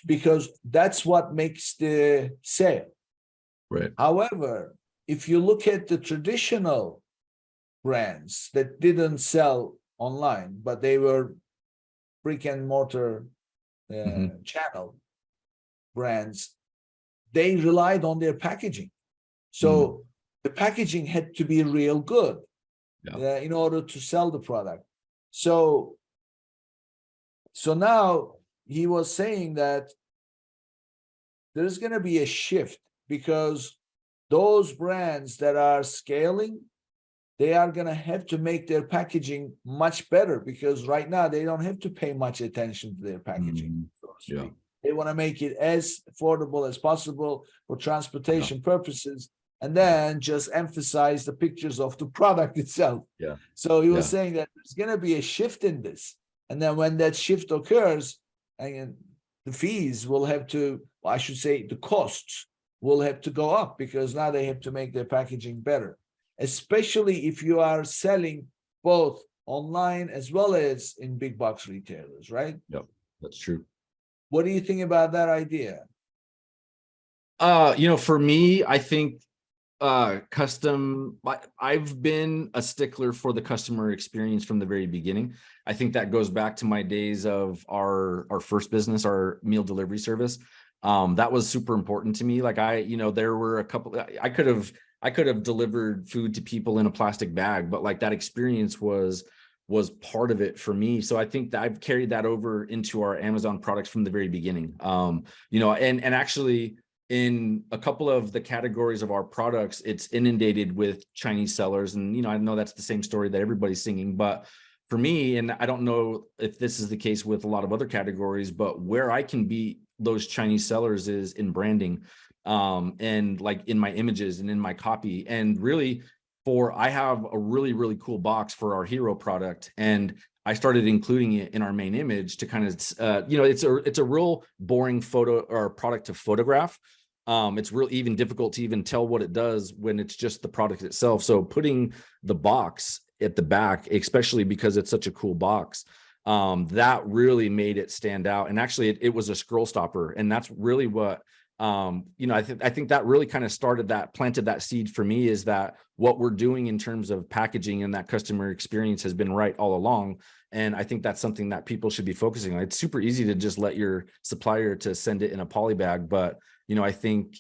because that's what makes the sale. Right. However, if you look at the traditional brands that didn't sell online, but they were brick and mortar channel brands, they relied on their packaging. So the packaging had to be real good in order to sell the product. So now he was saying that there's going to be a shift, because those brands that are scaling, they are going to have to make their packaging much better, because right now they don't have to pay much attention to their packaging. They want to make it as affordable as possible for transportation purposes, and then just emphasize the pictures of the product itself. So he was saying that there's going to be a shift in this. And then when that shift occurs, and the fees will have to, I should say, the costs will have to go up, because now they have to make their packaging better, especially if you are selling both online as well as in big box retailers, right? Yep, that's true. What do you think about that idea? For me, I think I've been a stickler for the customer experience from the very beginning. I think that goes back to my days of our first business, our meal delivery service. That was super important to me. Like there were a couple, I could have delivered food to people in a plastic bag, but like that experience was part of it for me. So I think that I've carried that over into our Amazon products from the very beginning. And actually, in a couple of the categories of our products, it's inundated with Chinese sellers. And, I know that's the same story that everybody's singing, but for me, and I don't know if this is the case with a lot of other categories, but where I can beat those Chinese sellers is in branding, and like in my images and in my copy. And really, I have a really cool box for our hero product, and I started including it in our main image to kind of, it's a real boring photo or product to photograph. It's real even difficult to even tell what it does when it's just the product itself. So putting the box at the back, especially because it's such a cool box, that really made it stand out. And actually it was a scroll stopper. And that's really what, I think that really kind of planted that seed for me, is that what we're doing in terms of packaging and that customer experience has been right all along. And I think that's something that people should be focusing on. It's super easy to just let your supplier to send it in a poly bag, but I think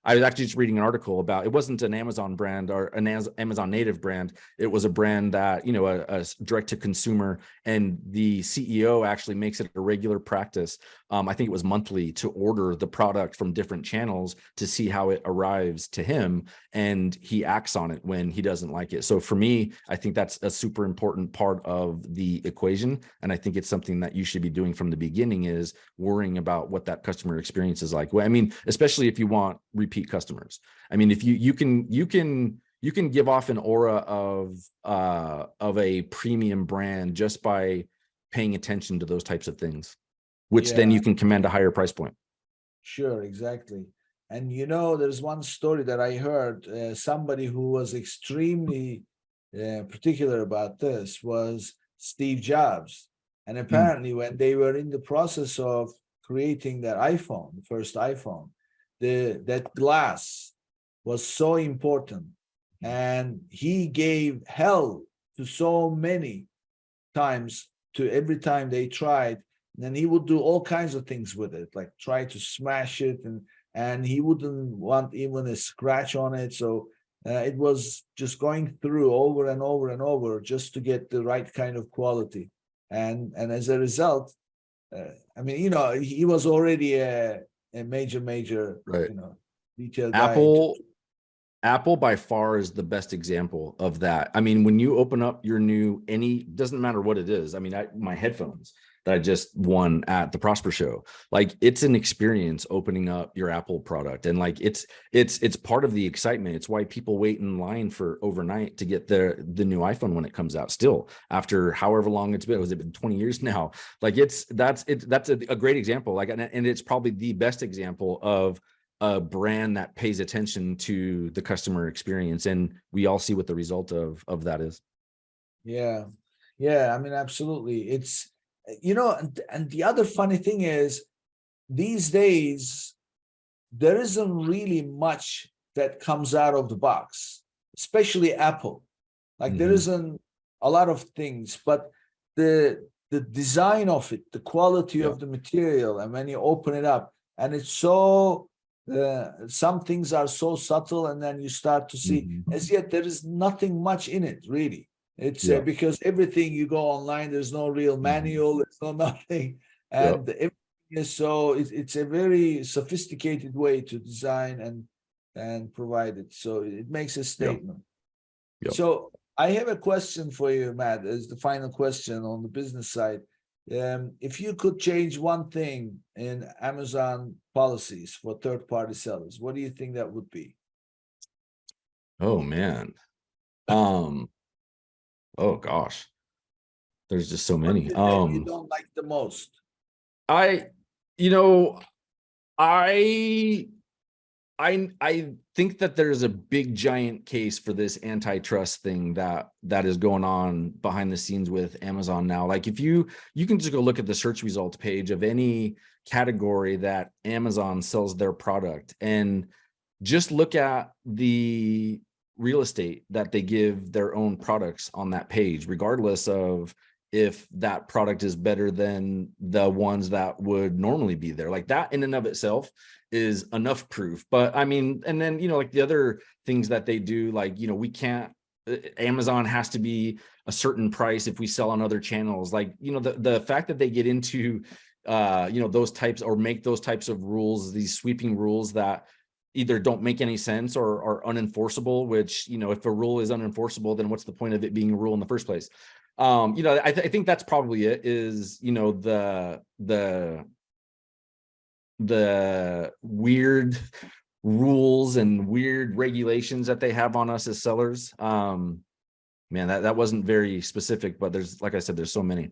I was actually just reading an article about, it wasn't an Amazon brand or an Amazon native brand. It was a brand that, a direct to consumer, and the CEO actually makes it a regular practice. I think it was monthly, to order the product from different channels to see how it arrives to him, and he acts on it when he doesn't like it. So for me, I think that's a super important part of the equation. And I think it's something that you should be doing from the beginning, is worrying about what that customer experience is like. Well, I mean, especially if you want repeat customers. I mean, if you can give off an aura of a premium brand just by paying attention to those types of things, which then you can command a higher price point. Sure, exactly. And there's one story that I heard. Somebody who was extremely particular about this was Steve Jobs. And apparently when they were in the process of creating their iPhone, the first iPhone, that glass was so important, and he gave hell to so many times, to every time they tried. And then he would do all kinds of things with it, like try to smash it, and he wouldn't want even a scratch on it. So it was just going through over and over and over just to get the right kind of quality. And as a result, I mean, he was already a major, right, detail guy. Apple by far is the best example of that. I mean, when you open up your doesn't matter what it is. I mean, my headphones that I just won at the Prosper Show, like, it's an experience opening up your Apple product. And like, it's part of the excitement. It's why people wait in line for overnight to get the new iPhone when it comes out, still after however long it's been. Has it been 20 years now? Like, that's a great example. Like, and it's probably the best example of a brand that pays attention to the customer experience. And we all see what the result of that is. Yeah. I mean, absolutely. It's, and the other funny thing is, these days, there isn't really much that comes out of the box, especially Apple. Like, there isn't a lot of things, but the design of it, the quality of the material, and when you open it up, and it's so, some things are so subtle, and then you start to see, as yet there is nothing much in it, really. It's because everything you go online, there's no real manual, there's no nothing, and everything is so, it's a very sophisticated way to design and provide it. So it makes a statement. So I have a question for you, Matt, as the final question on the business side. If you could change one thing in Amazon policies for third-party sellers, what do you think that would be? Oh man. Oh gosh, there's just so many. That you don't like the most? I think that there's a big giant case for this antitrust thing that is going on behind the scenes with Amazon now. Like, if you can just go look at the search results page of any category that Amazon sells their product, and just look at the real estate that they give their own products on that page, regardless of if that product is better than the ones that would normally be there. Like, that in and of itself is enough proof. But I mean, and then, like the other things that they do, like, we can't, Amazon has to be a certain price if we sell on other channels. Like, the fact that they get into, those types, or make those types of rules, these sweeping rules that either don't make any sense or are unenforceable, which, if a rule is unenforceable, then what's the point of it being a rule in the first place? I think that's probably it, is, the weird rules and weird regulations that they have on us as sellers. Man, that wasn't very specific, but there's, like I said, there's so many.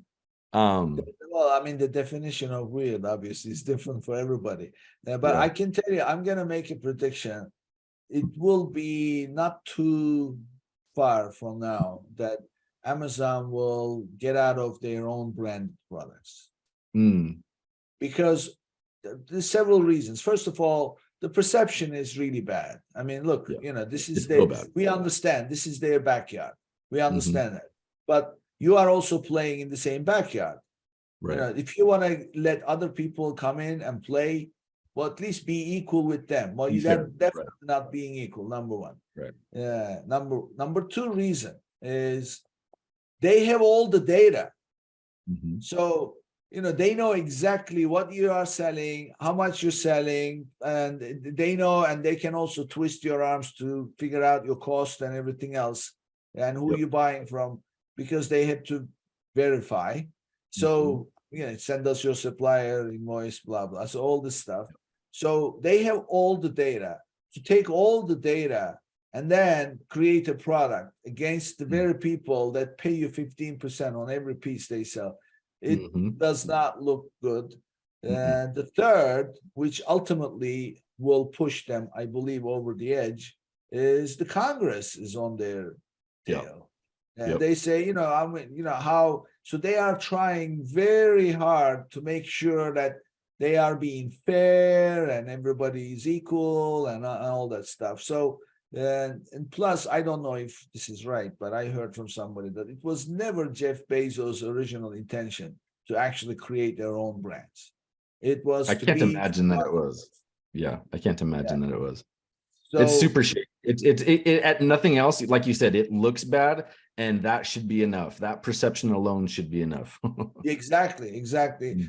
Well, I mean, the definition of weird obviously is different for everybody. But Yeah. I can tell you, I'm gonna make a prediction. It will be not too far from now that Amazon will get out of their own brand products. Because there's several reasons. First of all, the perception is really bad. I mean, look, this is we understand this is their backyard. We understand that. But you are also playing in the same backyard. Right. If you want to let other people come in and play, well, at least be equal with them. Well, you're definitely not being equal, number one. Right. Number two reason is they have all the data. So, they know exactly what you are selling, how much you're selling, and they know, and they can also twist your arms to figure out your cost and everything else and who you're buying from, because they have to verify. So, send us your supplier invoice, blah, blah. So all this stuff. So they have all the data. To take all the data and then create a product against the very people that pay you 15% on every piece they sell, it does not look good. And the third, which ultimately will push them, I believe, over the edge, is the Congress is on their tail. And they say, how, so they are trying very hard to make sure that they are being fair and everybody is equal and all that stuff. So, and plus, I don't know if this is right, but I heard from somebody that it was never Jeff Bezos' original intention to actually create their own brands. It was. I can't imagine that it was. Yeah, I can't imagine that it was. So, it's super shady. It at nothing else, like you said, it looks bad, and that should be enough. That perception alone should be enough. Exactly.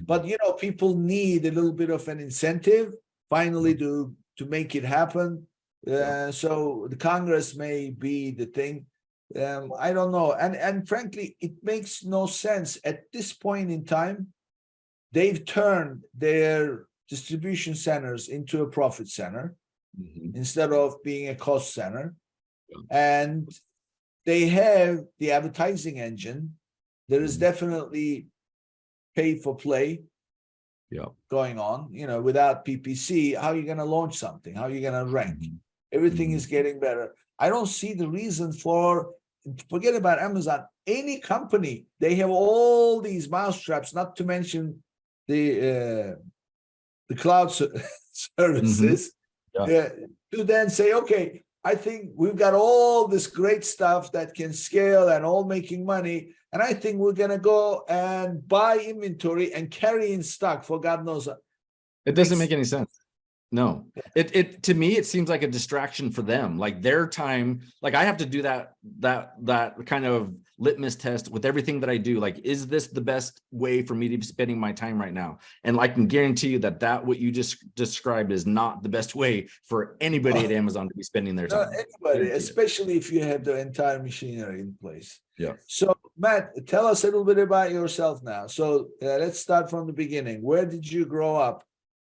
But people need a little bit of an incentive finally to make it happen. So the Congress may be the thing. I don't know. And frankly, it makes no sense at this point in time. They've turned their distribution centers into a profit center instead of being a cost center. And they have the advertising engine. There is definitely pay for play going on. Without PPC, how are you going to launch something? How are you going to rank? Everything is getting better. I don't see the reason forget about Amazon. Any company, they have all these mousetraps, not to mention the cloud services, to then say, okay, I think we've got all this great stuff that can scale and all making money. And I think we're going to go and buy inventory and carry in stock for God knows. It doesn't make any sense. No, it to me, it seems like a distraction for them, like their time. Like I have to do that kind of litmus test with everything that I do. Like, is this the best way for me to be spending my time right now? And I can guarantee you that what you just described is not the best way for anybody at Amazon to be spending their time. Anybody, especially if you have the entire machinery in place. Yeah. So Matt, tell us a little bit about yourself now. So let's start from the beginning. Where did you grow up?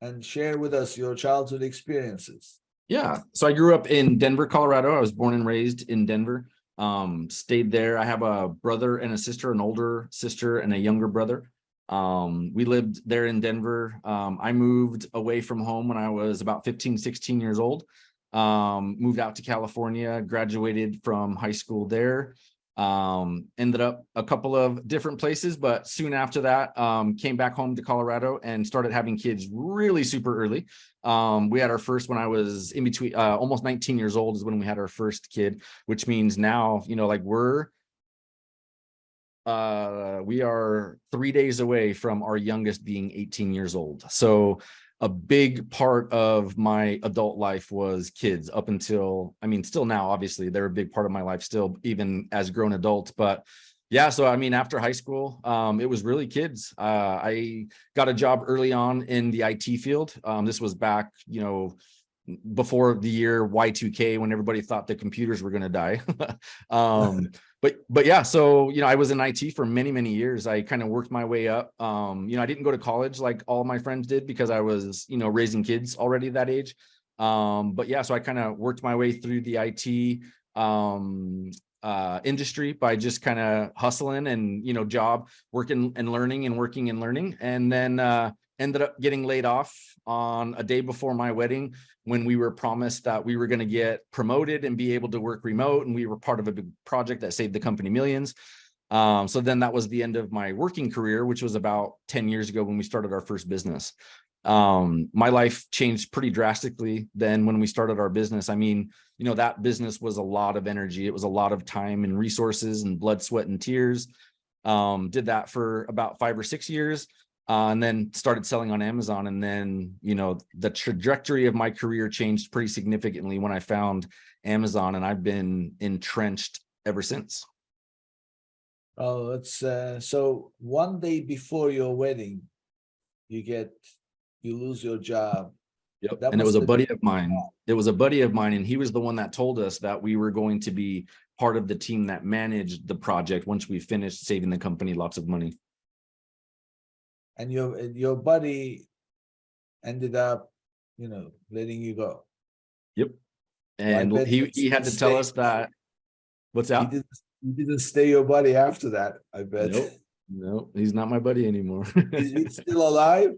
And share with us your childhood experiences. Yeah. So I grew up in Denver, Colorado. I was born and raised in Denver. Stayed there. I have a brother and a sister, an older sister and a younger brother. We lived there in Denver. I moved away from home when I was about 15, 16 years old. Moved out to California, graduated from high school there. Ended up a couple of different places, but soon after that, came back home to Colorado and started having kids really super early. We had our first when I was in between, almost 19 years old is when we had our first kid, which means now, like we are 3 days away from our youngest being 18 years old. So a big part of my adult life was kids up until, still now, obviously, they're a big part of my life still, even as grown adults. But yeah, so after high school, it was really kids. I got a job early on in the IT field. This was back, before the year Y2K, when everybody thought the computers were going to die. But yeah, so, I was in IT for many, many years. I kind of worked my way up. I didn't go to college like all my friends did because I was, raising kids already that age. But yeah, so I kind of worked my way through the IT industry by just kind of hustling and, job working and learning and working and learning. And then ended up getting laid off on a day before my wedding, when we were promised that we were going to get promoted and be able to work remote. And we were part of a big project that saved the company millions. So then that was the end of my working career, which was about 10 years ago when we started our first business. My life changed pretty drastically then when we started our business. I mean, that business was a lot of energy. It was a lot of time and resources and blood, sweat, and tears. Did that for about 5 or 6 years. And then started selling on Amazon. And then, the trajectory of my career changed pretty significantly when I found Amazon, and I've been entrenched ever since. Oh, it's so one day before your wedding, you lose your job. Yep. That And it was a must have buddy been- of mine. It was a buddy of mine, and he was the one that told us that we were going to be part of the team that managed the project once we finished saving the company lots of money. And your buddy ended up, letting you go. Yep. I And bet he had to tell us that. What's He that? didn't stay your buddy after that, I bet. Nope, he's not my buddy anymore. Is he still alive?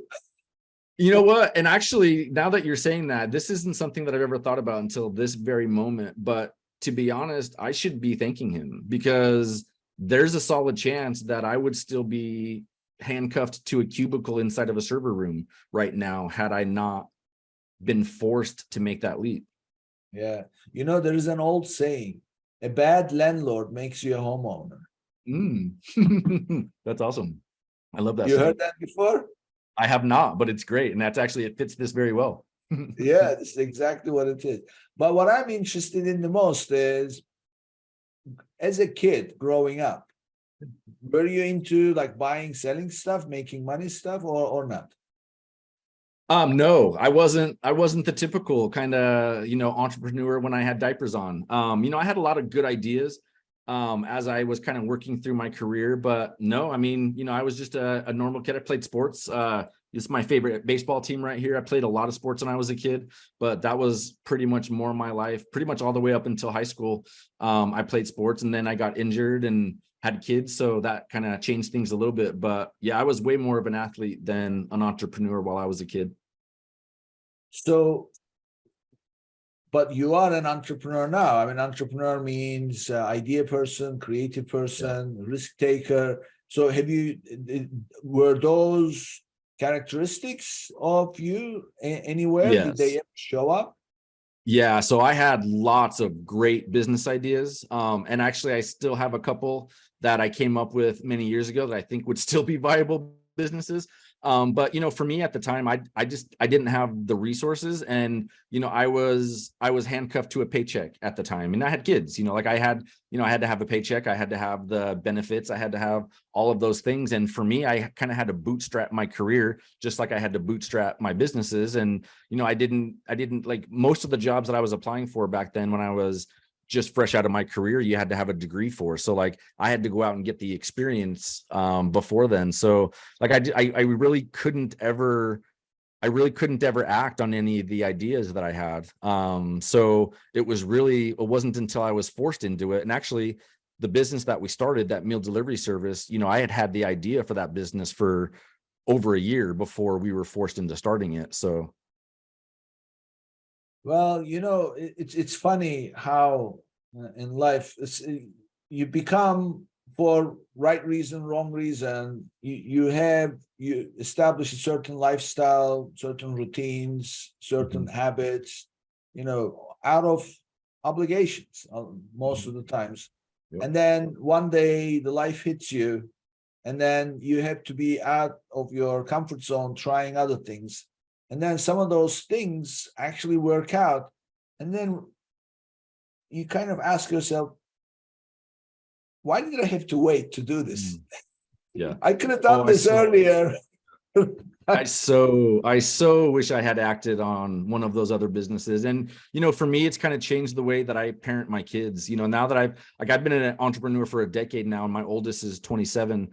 You know what? And actually, now that you're saying that, this isn't something that I've ever thought about until this very moment. But to be honest, I should be thanking him, because there's a solid chance that I would still be handcuffed to a cubicle inside of a server room right now had I not been forced to make that leap. Yeah. There is an old saying, a bad landlord makes you a homeowner. That's awesome. I love that. You heard that before? I have not, but it's great. And it fits this very well. Yeah, that's exactly what it is. But what I'm interested in the most is, as a kid growing up, were you into like buying, selling stuff, making money stuff, or not? No, I wasn't the typical kind of, entrepreneur when I had diapers on. I had a lot of good ideas as I was kind of working through my career, but no, I mean, I was just a normal kid. I played sports. This is my favorite baseball team right here. I played a lot of sports when I was a kid, but that was pretty much more my life, pretty much all the way up until high school. I played sports, and then I got injured and had kids, so that kind of changed things a little bit. But yeah, I was way more of an athlete than an entrepreneur while I was a kid. So, but you are an entrepreneur now. I mean, entrepreneur means idea person, creative person, risk taker. So were those characteristics of you anywhere? Yes. Did they ever show up? Yeah, so I had lots of great business ideas. And actually I still have a couple that I came up with many years ago that I think would still be viable businesses. But for me at the time, I didn't have the resources, and I was handcuffed to a paycheck at the time, and I had kids. I had to have a paycheck, I had to have the benefits, I had to have all of those things. And for me, I kind of had to bootstrap my career, just like I had to bootstrap my businesses. And I didn't like most of the jobs that I was applying for back then when I was just fresh out of my career, you had to have a degree for. So like I had to go out and get the experience before then. So like I really couldn't ever act on any of the ideas that I had. So it wasn't until I was forced into it. And actually the business that we started, that meal delivery service, I had the idea for that business for over a year before we were forced into starting it. So Well, it's funny how in life you become, for right reason, wrong reason, you establish a certain lifestyle, certain routines, certain habits, out of obligations most of the times. Yep. And then one day the life hits you, and then you have to be out of your comfort zone trying other things. And then some of those things actually work out. And then you kind of ask yourself, why did I have to wait to do this? Yeah. I could have done I this see. earlier. I so wish I had acted on one of those other businesses. And, for me, it's kind of changed the way that I parent my kids. Now that I've been an entrepreneur for a decade now, and my oldest is 27,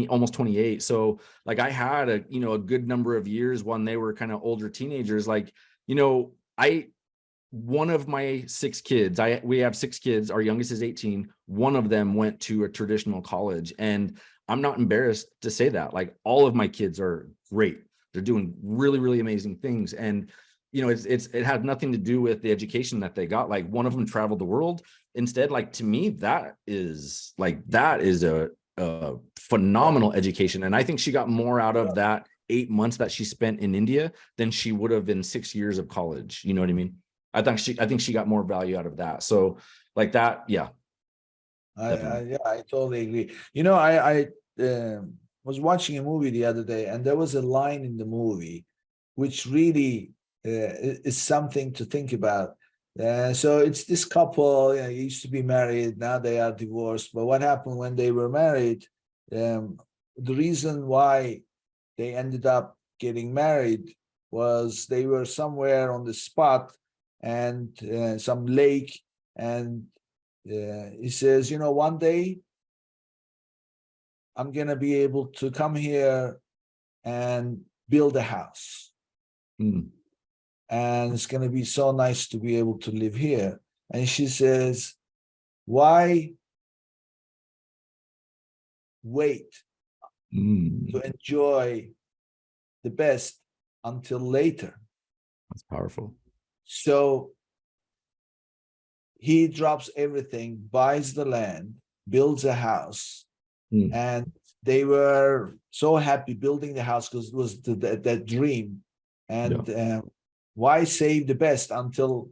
almost 28. So I had a good number of years when they were kind of older teenagers. One of my 6 kids, we have 6 kids. Our youngest is 18. One of them went to a traditional college, and I'm not embarrassed to say that. All of my kids are great. They're doing really, really amazing things. And, it had nothing to do with the education that they got. One of them traveled the world. Instead, to me, that is a phenomenal education. And I think she got more out of that 8 months that she spent in India than she would have in 6 years of college. You know what I mean? I think she got more value out of that. So that, yeah. I totally agree. I was watching a movie the other day, and there was a line in the movie which really is something to think about. So it's this couple, used to be married, now they are divorced. But what happened when they were married? The reason why they ended up getting married was they were somewhere on the spot and some lake, and he says, one day I'm gonna be able to come here and build a house. And it's gonna be so nice to be able to live here. And she says, why wait to enjoy the best until later? That's powerful. So he drops everything, buys the land, builds a house, and they were so happy building the house because it was that dream. And why save the best until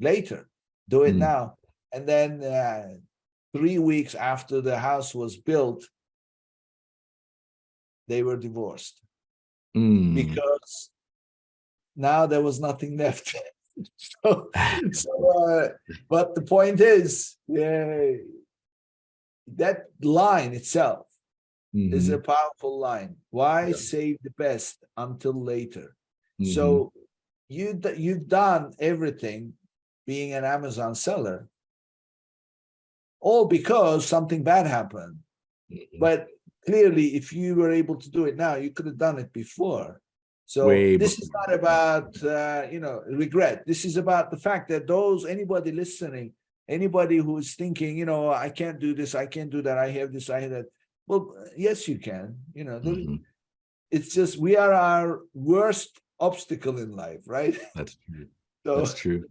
later? Do it now. And then 3 weeks after the house was built, they were divorced because now there was nothing left. But the point is, that line itself is a powerful line. Why save the best until later? So you've done everything being an Amazon seller, all because something bad happened. But clearly, if you were able to do it now, you could have done it before. So this is not about regret. This is about the fact that anybody listening, anybody who is thinking, I can't do this, I can't do that, I have this, I have that. Well, yes, you can. It's just we are our worst obstacle in life, right? That's true. That's true.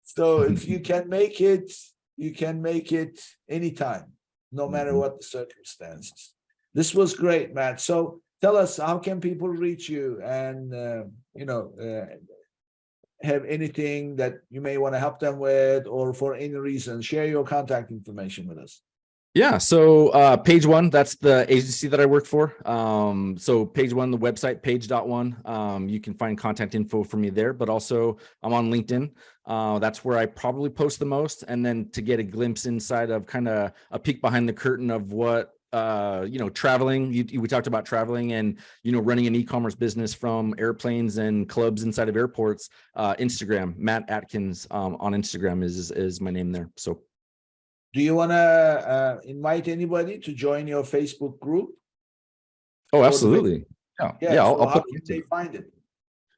So if you can make it, you can make it anytime, no matter what the circumstances. This was great, Matt. So tell us, how can people reach you and, have anything that you may want to help them with, or for any reason, share your contact information with us. Yeah. So Page One, that's the agency that I work for. So Page One, the website, page.one. You can find contact info for me there, but also I'm on LinkedIn. That's where I probably post the most. And then to get a glimpse inside of kind of a peek behind the curtain of what, traveling, we talked about traveling and, running an e-commerce business from airplanes and clubs inside of airports. Instagram, Matt Atkins on Instagram is my name there. So. Do you want to invite anybody to join your Facebook group? Oh, absolutely. Yeah. I'll how can they find it?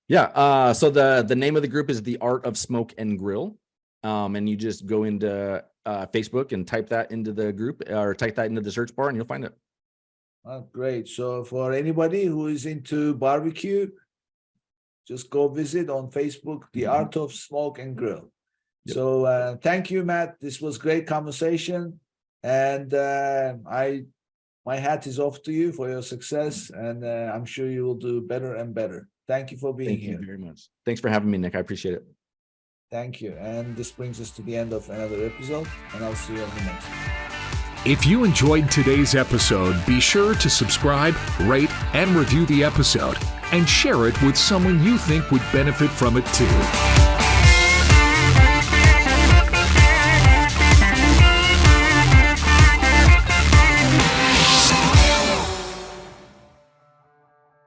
Yeah. So the name of the group is The Art of Smoke and Grill. And you just go into Facebook and type that into the group, or type that into the search bar, and you'll find it. Oh, great. So for anybody who is into barbecue, just go visit on Facebook, The Art of Smoke and Grill. Yep. So thank you, Matt. This was great conversation, and my hat is off to you for your success, and I'm sure you will do better and better. Thank you for being here. Thank you very much. Thanks for having me, Nick. I appreciate it. Thank you. And this brings us to the end of another episode, and I'll see you on the next one. If you enjoyed today's episode, be sure to subscribe, rate, and review the episode, and share it with someone you think would benefit from it too.